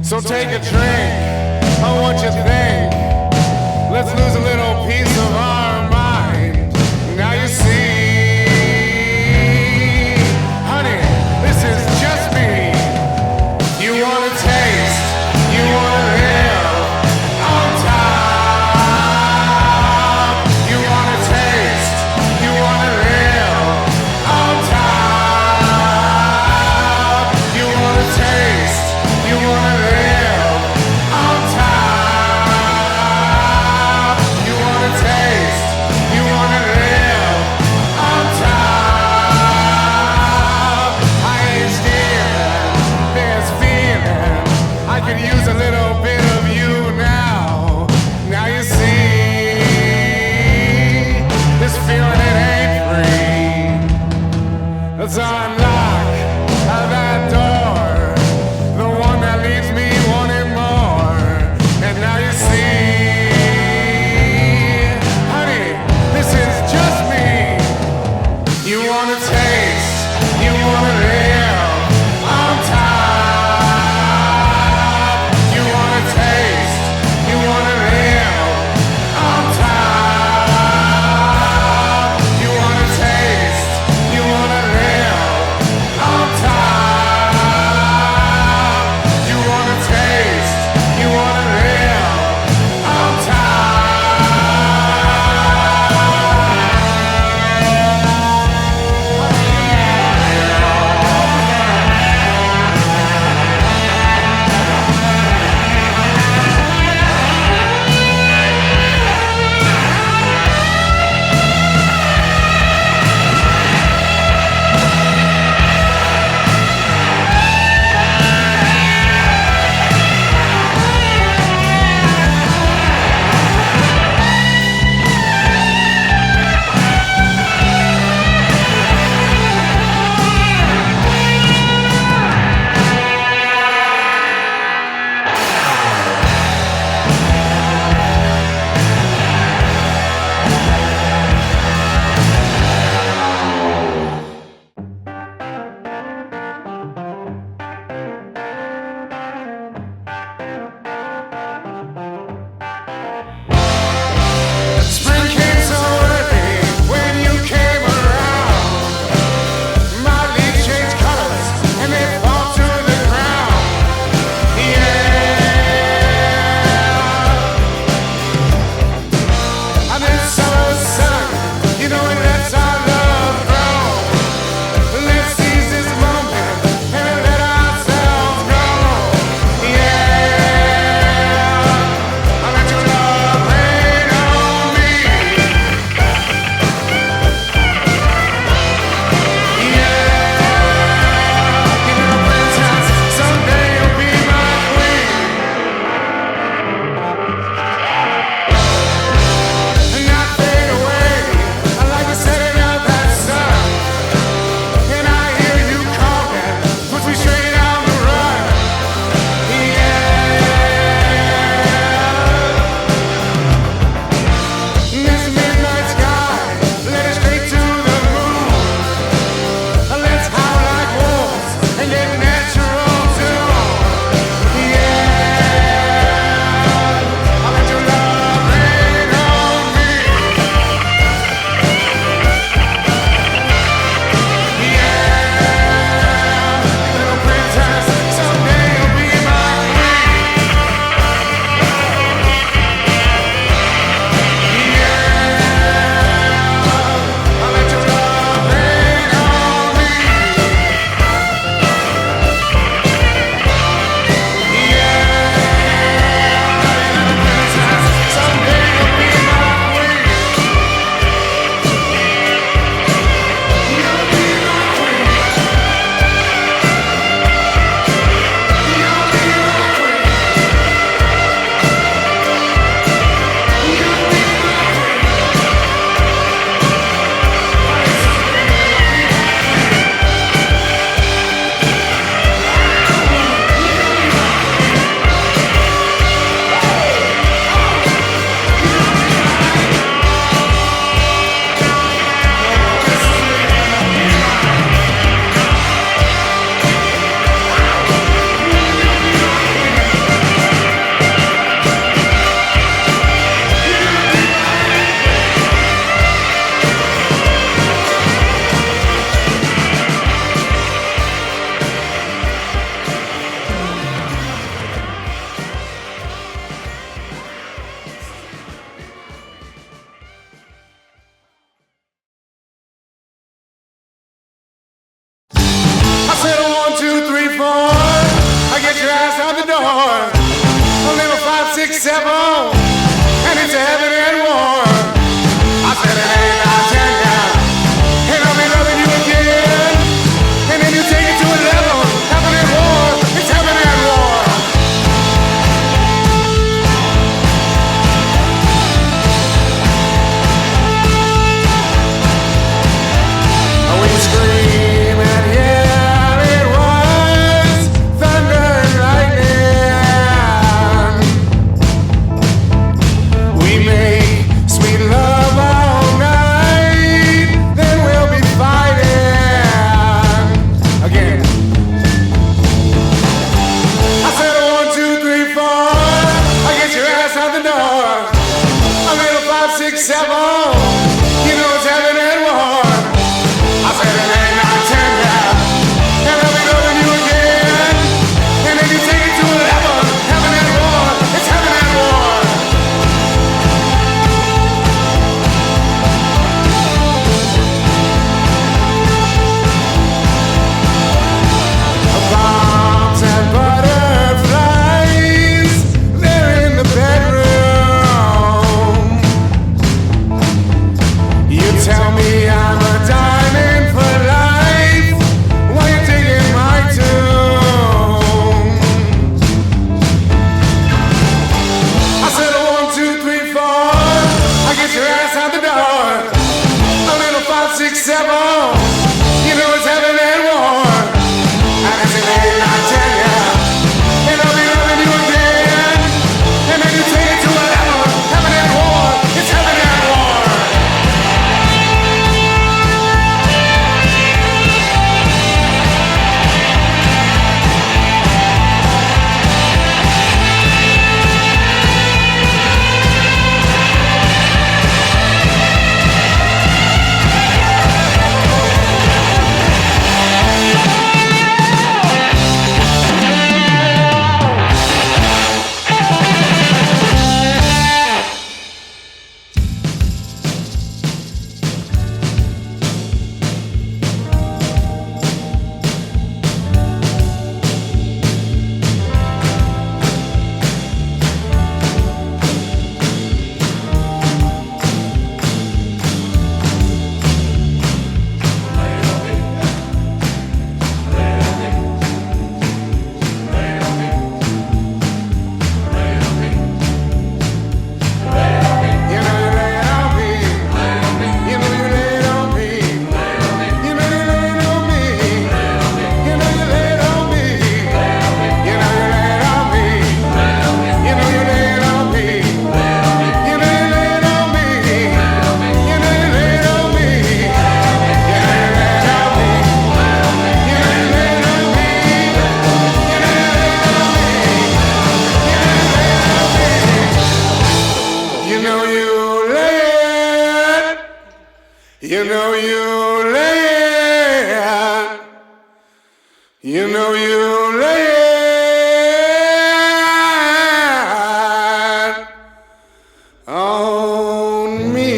So take a drink on what you think. Let's lose a little piece of our mind. Now you see, honey, this is just me. You wanna taste, you wanna live on top. You wanna taste, you wanna live on top. You wanna taste, you wanna live on top. You wanna taste, you wanna live on top. I ain't stealing this feeling. I could use a little bit of you now. Now you see, this feeling it ain't free. Let's unlock that door, the one that leaves me wanting more. And now you see, honey, this is just me. You wanna taste, you wanna live on top. You wanna taste, you wanna live on top. You wanna taste, you wanna live on top. You wanna taste, you wanna live on Spring came so early when you came around. My leaves change colors and they fall to the ground. Yeah. And this summer sun, you know it lets our love grow. Let's seize this moment and let ourselves go. Yeah. 6, 7, and it's heaven and war. I said it ain't not 10 now, and I'll be loving you again. And then you take it to 11, heaven and war. It's heaven and war. We scream and yell, it was thunder and lightning. We make sweet love all night, then we'll be fighting again. I said 1, 2, 3, 4, I get your ass out the door. A little 5, 6, 7, you know it's heaven and war. I said it ain't not 10 now, and I'll be loving you again. And then you take it to 11, heaven and war. It's heaven and war. Bombs and butterflies, they're in the bedroom. You tell me I'm a diamond for life while you're digging my tomb. I said 1, 2, 3, 4, I get your ass out the door. A little 5, 6, 7, you know it's heaven and war. And it's an 8, 9, 10, yeah, and I'll be loving you again. And then you take it to 11, heaven and war. It's heaven and war. You know you lay it. You know you lay it on me.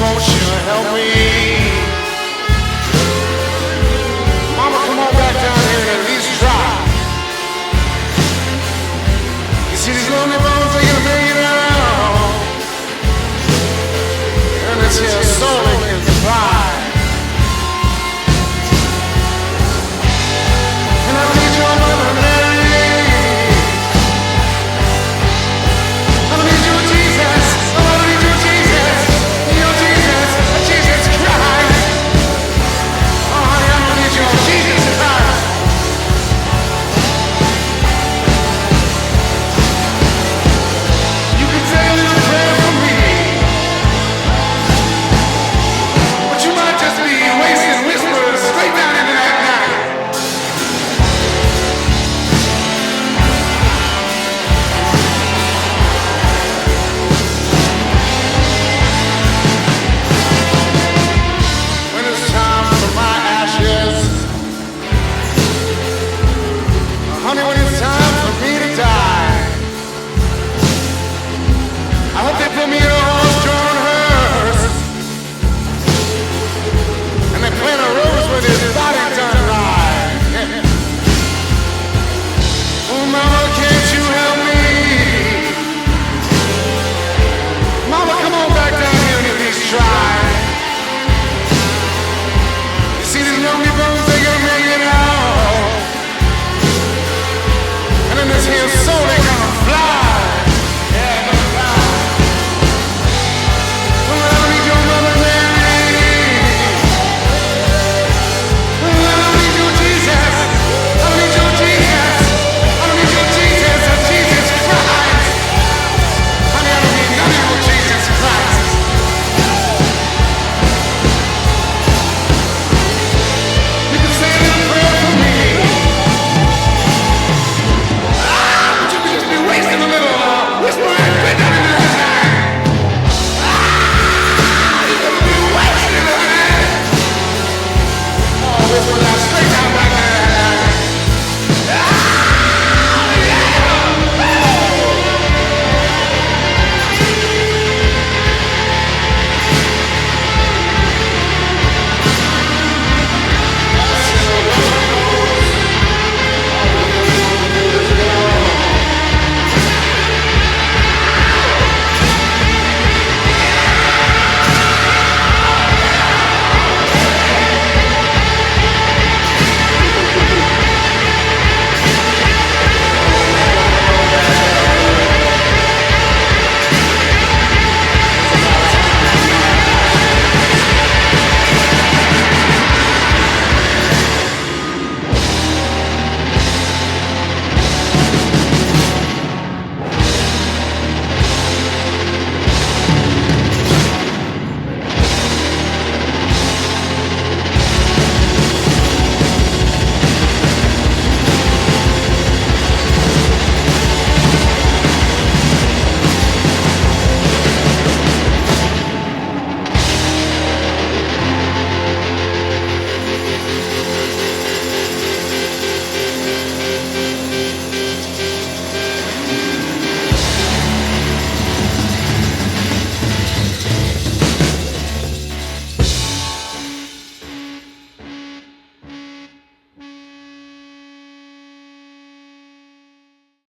won't you help me? Mama, come on back down here and at least try. You see these lonely bones, they gonna make it out. And it's your soul.